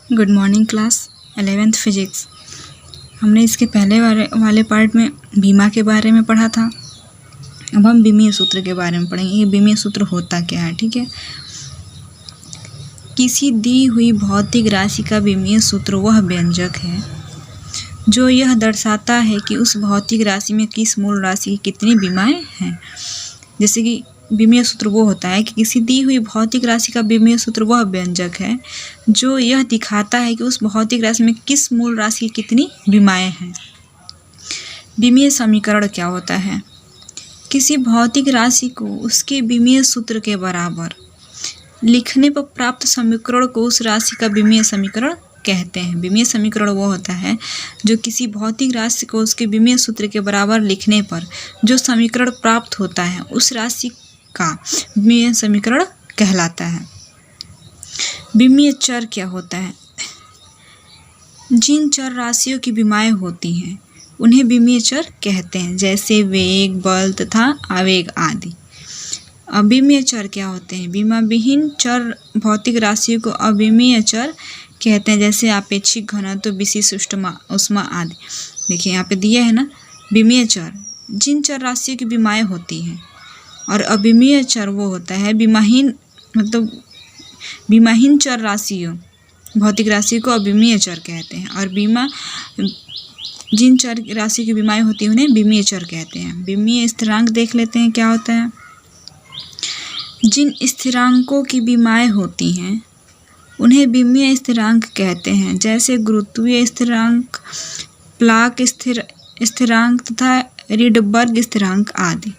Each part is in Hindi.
Good morning class 11th physics. हमने इसके पहले वाले पार्ट में बीमा के बारे में पढ़ा था। अब हम बीमीय सूत्र के बारे में पढ़ेंगे। ये बीमीय सूत्र होता क्या है, ठीक है। किसी दी हुई भौतिक राशि का बीमीय सूत्र वह व्यंजक है जो यह दर्शाता है कि उस भौतिक राशि में किस मूल राशि की कितनी बीमाएं हैं। जैसे कि बीमीय सूत्र वो होता है कि किसी दी हुई भौतिक राशि का बीमीय सूत्र वह व्यंजक है जो यह दिखाता है कि उस भौतिक राशि में किस मूल राशि की कितनी बीमाएं हैं। बीमीय समीकरण क्या होता है? किसी भौतिक राशि को उसके बीमीय सूत्र के बराबर लिखने पर प्राप्त समीकरण को उस राशि का बीमीय समीकरण कहते हैं। बीमीय समीकरण वो होता है जो किसी भौतिक राशि को उसके बीमीय सूत्र के बराबर लिखने पर जो समीकरण प्राप्त होता है उस राशि का बीमीय समीकरण कहलाता है। बीमीय चर क्या होता है? जिन चर राशियों की बीमाएं होती हैं उन्हें बीमीय चर कहते हैं, जैसे वेग, बल तथा आवेग आदि। अबीमीय चर क्या होते हैं? बीमा विहीन चर भौतिक राशियों को अबीमीय चर कहते हैं, जैसे आपेक्षिक घनत्व, विशिष्ट ऊष्मा आदि। देखिए यहाँ पे दिया है ना, बीमीय चर जिन चर राशियों की बीमाएं होती हैं, और अबीमीय चर वो होता है बीमाहीन, मतलब बीमाहीन चर राशियों भौतिक राशि को अबीमीय चर कहते हैं, और बीमा जिन चर राशि की बीमाएं होती हैं उन्हें बीमीय चर कहते हैं। बीमीय स्थिरांक देख लेते हैं क्या होता है। जिन स्थिरांकों की बीमाएं होती हैं उन्हें बीमीय स्थिरांक कहते हैं, जैसे गुरुत्वीय स्थिरांक, प्लांक स्थिरांक तथा रीडबर्ग स्थिरांक आदि।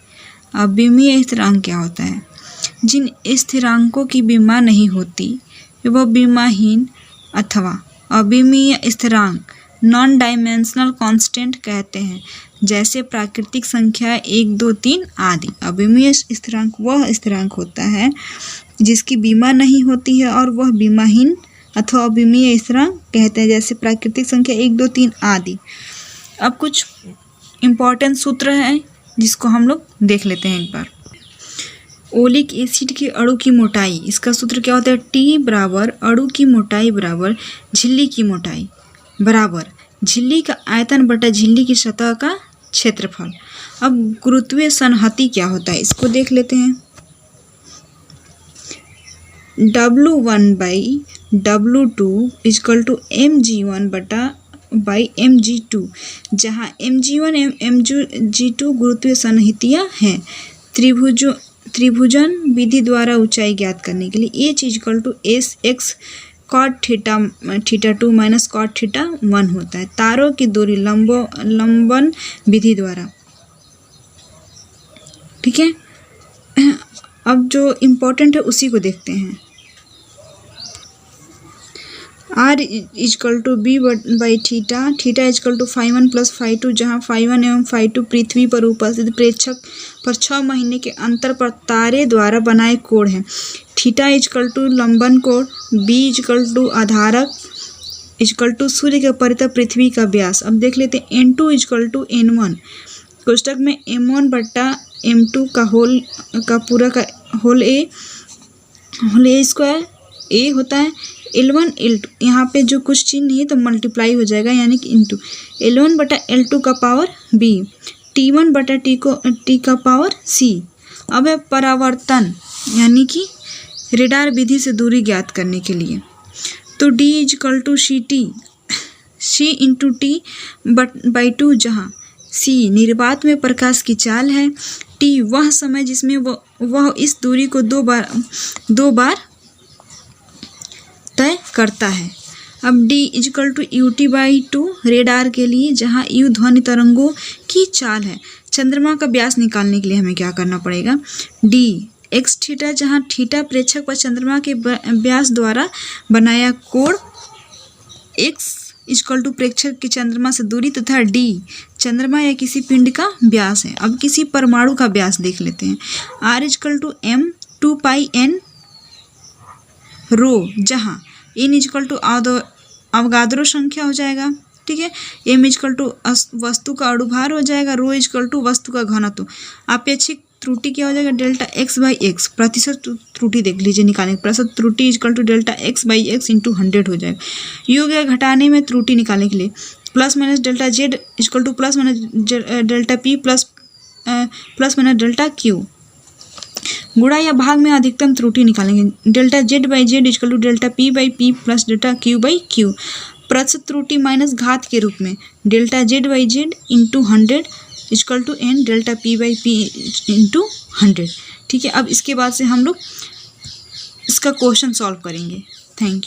अब बीमीय स्थिरांक क्या होता है? जिन स्थिरांकों की बीमा नहीं होती वह बीमाहीन अथवा अबीमीय स्थिरांक नॉन डायमेंशनल कांस्टेंट कहते हैं, जैसे प्राकृतिक संख्या 1, 2, 3 आदि। अबीमीय स्थिरांक वह स्थिरांक होता है जिसकी बीमा नहीं होती है और वह बीमाहीन अथवा अबीमीय स्थिरांक कहते हैं, जैसे प्राकृतिक संख्या 1, 2, 3 आदि। अब कुछ इम्पोर्टेंट सूत्र हैं जिसको हम लोग देख लेते हैं एक बार। ओलिक एसिड के अणु की मोटाई, इसका सूत्र क्या होता है? T बराबर अणु की मोटाई बराबर झिल्ली की मोटाई बराबर झिल्ली का आयतन बटा झिल्ली की सतह का क्षेत्रफल। अब गुरुत्वीय संहति क्या होता है इसको देख लेते हैं। W1 by W2 equal to mg1 बटा बाई mg2, जहाँ mg1 mg2 गुरुत्वीय संहतियाँ हैं। त्रिभुजन विधि द्वारा ऊंचाई ज्ञात करने के लिए h equal to s x cot theta 2 minus cot theta 1 होता है। तारों की दूरी लंबन विधि द्वारा, ठीक है। अब जो इम्पोर्टेंट है उसी को देखते हैं। R equal to B by theta equal to φ1 plus φ2, जहाँ φ1 एवं φ2 पृथ्वी पर उपस्थित प्रेक्षक पर 6 महीने के अंतर पर तारे द्वारा बनाए कोण हैं। थीटा इक्वल टू लंबन कोण, बी इक्वल टू आधारक इक्वल टू सूर्य के परितः पृथ्वी का व्यास। अब देख लेते हैं n2 इक्वल टू n1 कोष्टक में m1 बट्टा m2 का होल का पूरा का होल ए स्क्वायर ए होता है। L1 L2 यहाँ पे जो कुछ चीज नहीं है तो मल्टीप्लाई हो जाएगा, यानी कि इंटू L1 बटा L2 का पावर B, T1 बटा T का पावर C। अब है परावर्तन, यानी कि रेडार विधि से दूरी ज्ञात करने के लिए, तो D equal to C into T by 2, जहाँ C निर्वात में प्रकाश की चाल है, T वह समय जिसमें वह इस दूरी को दो बार तय करता है। अब D equal to UT by 2 radar के लिए, जहाँ U ध्वनि तरंगों की चाल है। चंद्रमा का व्यास निकालने के लिए हमें क्या करना पड़ेगा? D x थीटा, जहाँ थीटा प्रेक्षक पर चंद्रमा के व्यास द्वारा बनाया कोण, x इक्वल टू प्रेक्षक की चंद्रमा से दूरी, तथा D चंद्रमा या किसी पिंड का व्यास है। अब किसी परमाणु का व्यास देख लेते हैं। R equal to m 2 pi n rho, जहाँ n इक्वल टू अवगाद्रो संख्या हो जाएगा, ठीक है। m इक्वल टू वस्तु का अणुभार हो जाएगा, रो इक्वल टू वस्तु का घनत्व, आपेक्षिक त्रुटि क्या हो जाएगा, डेल्टा एक्स बाई एक्स, प्रतिशत त्रुटि देख लीजिए निकालेंगे, प्रतिशत त्रुटि equal to delta x by x into 100 हो जाएगा। ये हो गया घटाने में त्रुटि निकालने के लिए। Plus minus delta z equal to plus minus delta p plus minus delta q. गुणा या भाग में अधिकतम त्रुटि निकालेंगे, delta z by z equal to delta p by p plus delta q by q. प्रतिशत त्रुटि माइनस घात के रूप में delta z by z into 100 equal to n delta p by p into 100। ठीक है, अब इसके बाद से हम लोग इसका क्वेश्चन सॉल्व करेंगे। Thank you.